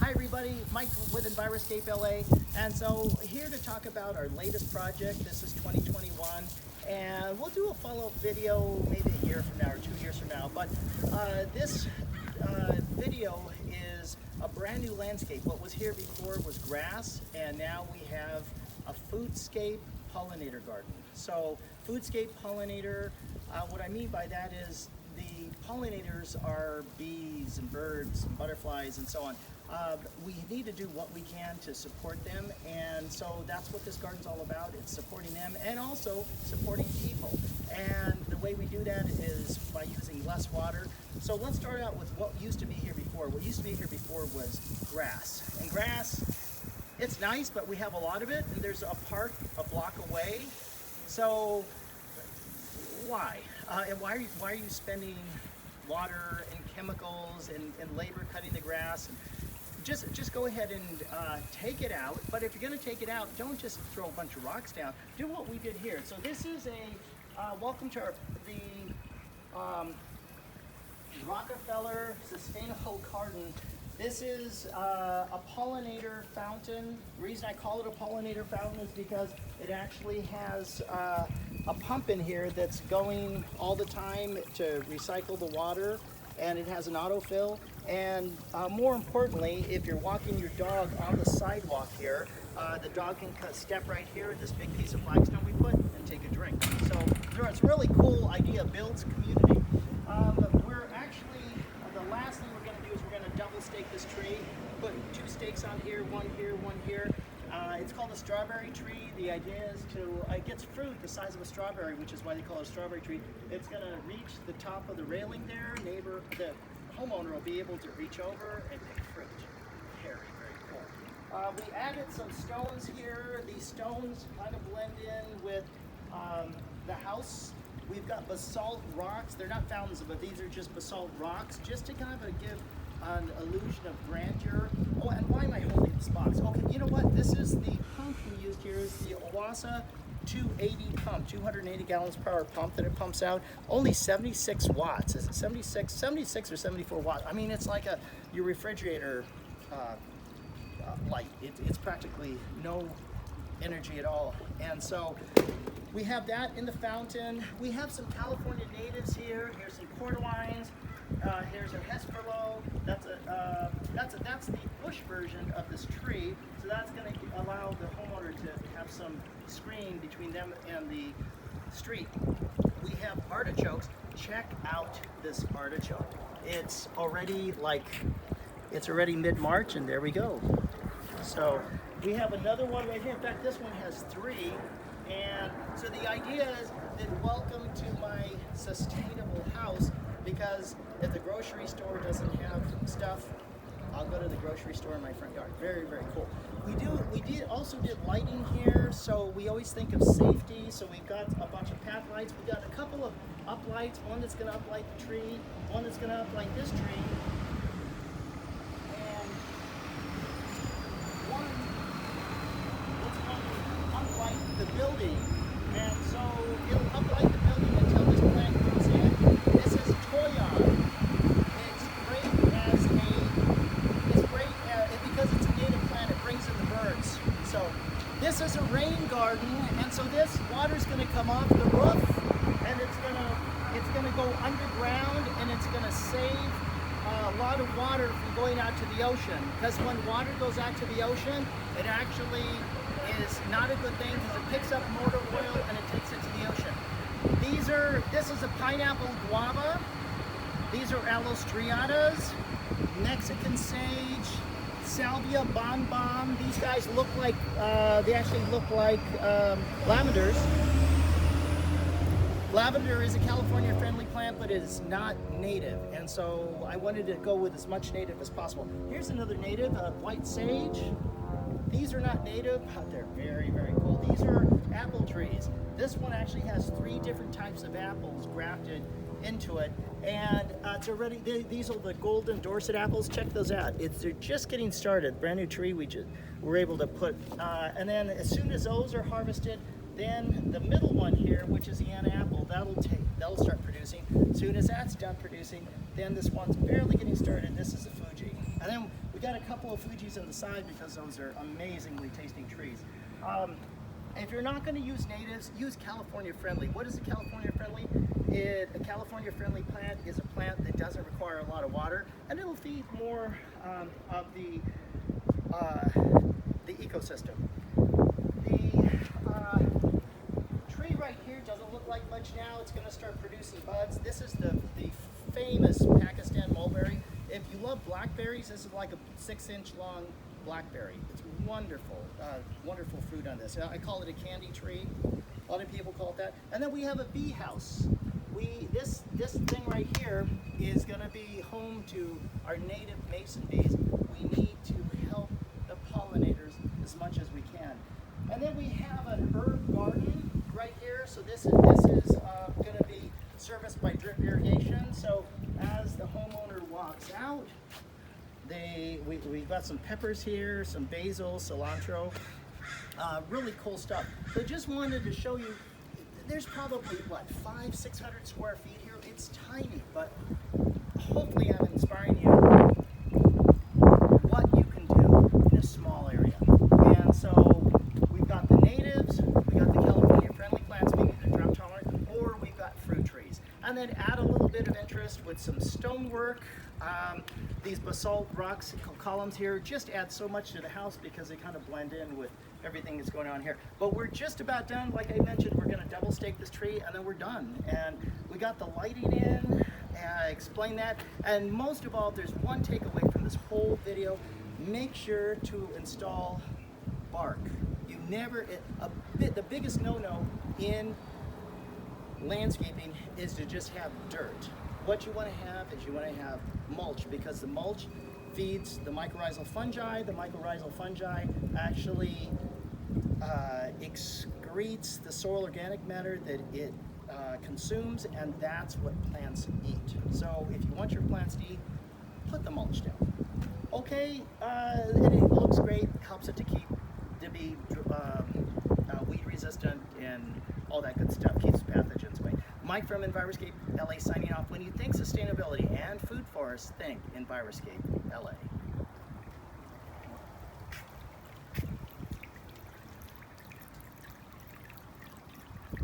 Hi everybody, Mike with Enviroscape LA, and so here to talk about our latest project. This is 2021, and we'll do a follow-up video maybe a year from now or 2 years from now, but this video is a brand new landscape. What was here before was grass, and now we have a foodscape pollinator garden. So foodscape pollinator, what I mean by that is the pollinators are bees and birds and butterflies and so on. We need to do what we can to support them, and so that's what this garden's all about. It's supporting them and also supporting people. And the way we do that is by using less water. So let's start out with what used to be here before. What used to be here before was grass. And grass, it's nice, but we have a lot of it, and there's a park a block away. So why? And why are you spending water and chemicals and labor cutting the grass? And just go ahead and take it out. But if you're going to take it out, don't just throw a bunch of rocks down. Do what we did here. So this is a welcome to the Rockefeller Sustainable Garden. This is a pollinator fountain. The reason I call it a pollinator fountain is because it actually has a pump in here that's going all the time to recycle the water, and it has an autofill. And more importantly, if you're walking your dog on the sidewalk here, the dog can step right here at this big piece of flagstone we put and take a drink. So it's a really cool idea, builds community. We're actually, the last thing we're going to do is we're going to double stake this tree, put 2 stakes on here, one here, one here. It's called a strawberry tree. The idea is it gets fruit the size of a strawberry, which is why they call it a strawberry tree. It's going to reach the top of the railing there. The homeowner will be able to reach over and pick fruit. Very, very cool. We added some stones here. These stones kind of blend in with the house. We've got basalt rocks. They're not fountains, but these are just basalt rocks, just to kind of give an illusion of grandeur. Oh, and why am I holding this box? Okay, you know what? This is the pump we used here is the Owasa 280 pump, 280 gallons per hour pump that it pumps out. Only 76 watts. Is it 76 or 74 watts? I mean, it's like your refrigerator light. It's practically no energy at all. And so we have that in the fountain. We have some California natives here. Here's some cordyline. Here's a hesperlo. That's the bush version of this tree. So that's going to allow the homeowner to have some screen between them and the street. We have artichokes. Check out this artichoke. It's already mid-March, and there we go. So we have another one right here. In fact, this one has 3. And so the idea is that welcome to my sustainable house, because if the grocery store doesn't have stuff, I'll go to the grocery store in my front yard. Very, very cool. We also did lighting here, so we always think of safety. So we've got a bunch of path lights. We've got a couple of uplights, one that's going to uplight the tree, one that's going to uplight this tree, and one that's going to uplight the building. And so it'll uplight the building until this plant comes in. This is Toyon. Because it's a native plant, it brings in the birds. So this is a rain garden, and so this water's going to come off the roof, and it's going to go underground, and it's going to save a lot of water from going out to the ocean. Because when water goes out to the ocean, it actually is not a good thing, because it picks up motor oil and it takes it to the ocean. This is a pineapple guava. These are alostriatas, Mexican sage, Salvia bonbon. These guys look like, they actually look like lavenders. Lavender is a California-friendly plant, but it is not native, and so I wanted to go with as much native as possible. Here's another native, white sage. These are not native, but they're very, very cool. These are apple trees. This one actually has 3 different types of apples grafted into it, and it's already, these are the golden Dorset apples. Check those out. They're just getting started. Brand new tree we were able to put, and then as soon as those are harvested, then the middle one here, which is the Anna apple, that'll start producing. As soon as that's done producing, then this one's barely getting started. This is a Fuji, and then we We got a couple of Fujis on the side because those are amazingly tasting trees. If you're not going to use natives, use California friendly. What is a California friendly? A California friendly plant is a plant that doesn't require a lot of water, and it'll feed more of the ecosystem. The tree right here doesn't look like much now. It's going to start producing buds. This is the famous Pakistan mulberry. If you love blackberries, this is like a 6-inch long blackberry. It's wonderful, wonderful fruit on this. I call it a candy tree. A lot of people call it that. And then we have a bee house. This thing right here is going to be home to our native mason bees. We need to help the pollinators as much as we can. And then we have an herb garden right here. So this is going to be serviced by drip irrigation. So as the homeowner walks out, we've got some peppers here, some basil, cilantro, really cool stuff. So just wanted to show you, there's probably, what, 500-600 square feet here. It's tiny, but hopefully I'm inspiring you what you can do in a small area. And so we've got the natives, we got the California friendly plants, being drought tolerant, or we've got fruit trees. And then add a little bit of interest with some stonework. These basalt rocks columns here just add so much to the house because they kind of blend in with everything that's going on here. But we're just about done. Like I mentioned, we're going to double stake this tree and then we're done. And we got the lighting in, and I explained that. And most of all, there's one takeaway from this whole video. Make sure to install bark. You never, the biggest no-no in landscaping is to just have dirt. What you want to have is you want to have mulch, because the mulch feeds the mycorrhizal fungi. The mycorrhizal fungi actually excretes the soil organic matter that it consumes, and that's what plants eat. So if you want your plants to eat, put the mulch down. Okay, and it looks great, helps it to be weed resistant and all that good stuff, keeps pathogens away. Mike from Enviroscape LA signing off. When you think sustainability and food forests, think Enviroscape LA.